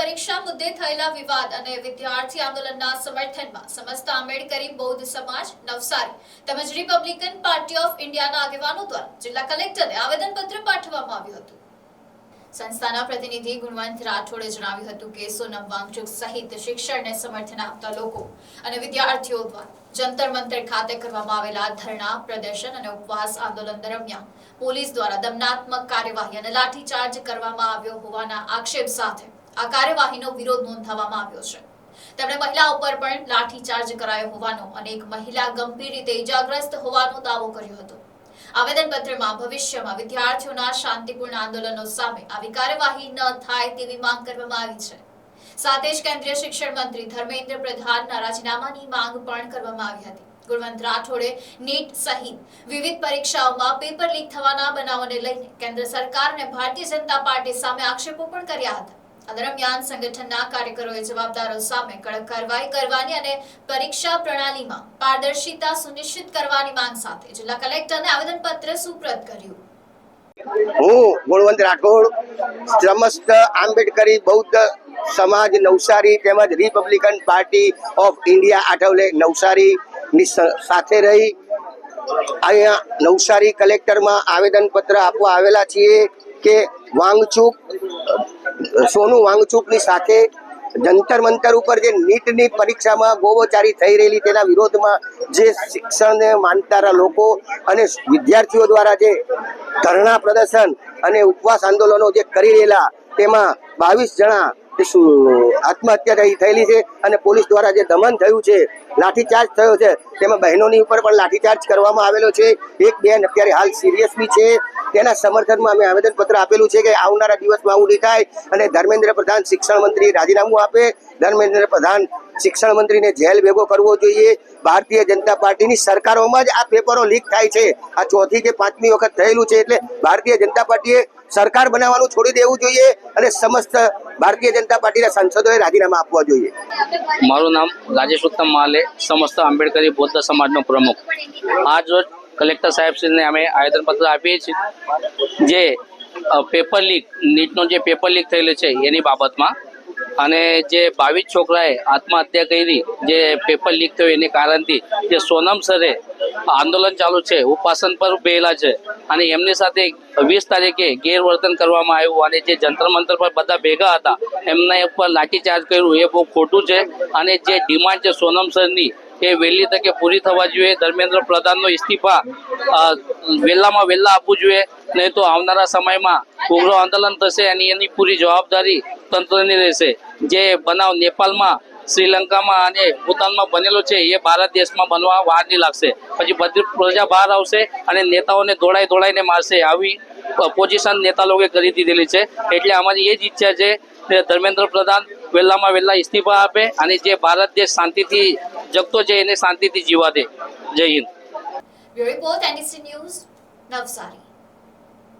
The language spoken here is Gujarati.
પરીક્ષા મુદ્દે થયેલા વિવાદ અને વિદ્યાર્થી આંદોલનના સમર્થનમાં સમસ્ત આંબેડકરી બૌદ્ધ સમાજ નવસારી તેમજ રિપબ્લિકન પાર્ટી ઓફ ઇન્ડિયાના આગેવાનો દ્વારા જિલ્લા કલેક્ટરને આવેદનપત્ર પાઠવવામાં આવ્યું હતું। સંસ્થાના પ્રતિનિધિ ગુણવંત રાઠોડે જણાવ્યું હતું કે સોનમ વાંગચુક સહિત શિક્ષણને સમર્થન આપતા લોકો અને વિદ્યાર્થીઓ દ્વારા જંતર મંતર ખાતે કરવામાં આવેલા ધરણા પ્રદર્શન અને ઉપવાસ આંદોલન દરમિયાન પોલીસ દ્વારા દમનાત્મક કાર્યવાહી અને લાઠીચાર્જ કરવામાં આવ્યો હોવાના આક્ષેપ સાથે આ કાર્યવાહીનો વિરોધ નોંધાવવામાં આવ્યો છે। તેમણે મહિલા ઉપર પણ લાઠીચાર્જ કરાયો હોવાનો અને એક મહિલા ગંભીર રીતે ઇજાગ્રસ્ત હોવાનો દાવો કર્યો હતો। આવેદનપત્રમાં ભવિષ્યમાં વિદ્યાર્થીઓના શાંતિપૂર્ણ આંદોલનો સામે આવી કાર્યવાહી ન થાય તેવી માંગ કરવામાં આવી છે। સાથે જ કેન્દ્રીય શિક્ષણ મંત્રી ધર્મેન્દ્ર પ્રધાનના રાજીનામાની માંગ પણ કરવામાં આવી હતી। ગુણવંત રાઠોડે નીટ સહિત વિવિધ પરીક્ષાઓમાં પેપર લીક થવાના બનાવોને લઈને કેન્દ્ર સરકાર અને ભારતીય જનતા પાર્ટી સામે આક્ષેપો પણ કર્યા હતા। આ દરમિયાન સંગઠનના કાર્યકરોએ જવાબદારો સામે કડક કાર્યવાહી કરવાની અને પરીક્ષા પ્રણાલીમાં પારદર્શિતા સુનિશ્ચિત કરવાની માંગ સાથે જિલ્લા કલેક્ટરને આવેદનપત્ર સુપ્રત કર્યું। હું ગુણવંત રાઠોડ સમસ્ત આંબેડકરી બૌદ્ધ સમાજ નવસારી તેમજ republican party of India Athawale નવસારીની સાથે રહી અહીંયા નવસારી કલેક્ટરમાં આવેદનપત્ર આપવા આવેલા છીએ કે સોનુ વાંગચુકની સાથે જંતર મંતર ઉપર જે નીટની પરીક્ષામાં ગોવચારી થઈ રહેલી તેના વિરોધમાં જે શિક્ષણને માનતા લોકો અને વિદ્યાર્થીઓ દ્વારા જે ધરણા પ્રદર્શન અને ઉપવાસ આંદોલનો જે કરી રહેલા તેમાં 22 જણા આત્મહત્યા થયેલી છે અને પોલીસ દ્વારા જે દમન થયું છે, લાઠીચાર્જ થયો છે, તેમાં બહેનોની ઉપર પણ લાઠીચાર્જ કરવામાં આવેલો છે। એક બેન અત્યારે હાલ સિરિયસ બી છે। તેના સમર્થનમાં અમે આવેદનપત્ર આપેલું છે કે આવનારા દિવસમાં આવું નહીં થાય અને ધર્મેન્દ્ર પ્રધાન શિક્ષણ મંત્રી રાજીનામું આપે। ધર્મેન્દ્ર પ્રધાન શિક્ષણ મંત્રીને જેલ ભેગો કરવો જોઈએ। ભારતીય જનતા પાર્ટીની સરકારોમાં જ આ પેપરો લીક થાય છે। આ ચોથી કે પાંચમી વખત થયેલું છે, એટલે ભારતીય જનતા પાર્ટીએ સરકાર બનાવવાનું છોડી દેવું જોઈએ અને સમસ્ત ભારતીય જનતા પાર્ટીના સાંસદોએ રાજીનામા આપવા જોઈએ। મારું નામ રાજેશ ઉત્તમ માલે, સમસ્ત આંબેડકરી બૌદ્ધ સમાજનો પ્રમુખ। આજ રોજ કલેક્ટર સાહેબશ્રીને અમે આવેદનપત્ર આપીએ છીએ જે પેપર લીક નીટનો જે પેપર લીક થયેલું છે એની બાબતમાં અને જે 22 છોકરાએ આત્મહત્યા કરી જે પેપર લીક થયું એને કારણથી જે સોનમ સરે આંદોલન ચાલુ છે, ઉપાસન પર બેલા છે અને એમની સાથે 20 તારીખે ગેરવર્તન કરવામાં આવ્યું અને જે જંતર મંતર પર બધા ભેગા હતા એમના ઉપર લાઠીચાર્જ કર્યું એ બહુ ખોટું છે અને જે ડિમાન્ડ છે સોનમ સરની એ વહેલી તકે પૂરી થવા જોઈએ। ધર્મેન્દ્ર પ્રધાનનો ઇસ્તીફા વહેલામાં વહેલા આપવું જોઈએ, નહીં તો આવનારા સમયમાં ઉગ્ર આંદોલન થશે અને એની પૂરી જવાબદારી તંત્રની રહેશે। જે બનાવ નેપાળમાં, શ્રીલંકામાં અને ભૂતાનમાં બનેલો છે એ ભારત દેશમાં બનવા વાર નહીં લાગશે। પછી બધી પ્રજા બહાર આવશે અને નેતાઓને દોડાઈને મારશે। આવી પોઝિશન નેતા લોકોએ કરી દીધેલી છે, એટલે અમારી એ જ ઈચ્છા છે કે ધર્મેન્દ્ર પ્રધાન વહેલામાં વહેલા ઇસ્તીફા આપે અને જે ભારત દેશ શાંતિથી જગતો છે એને શાંતિથી જીવા દે। જય Hind. Bureau report NDC news Navsari.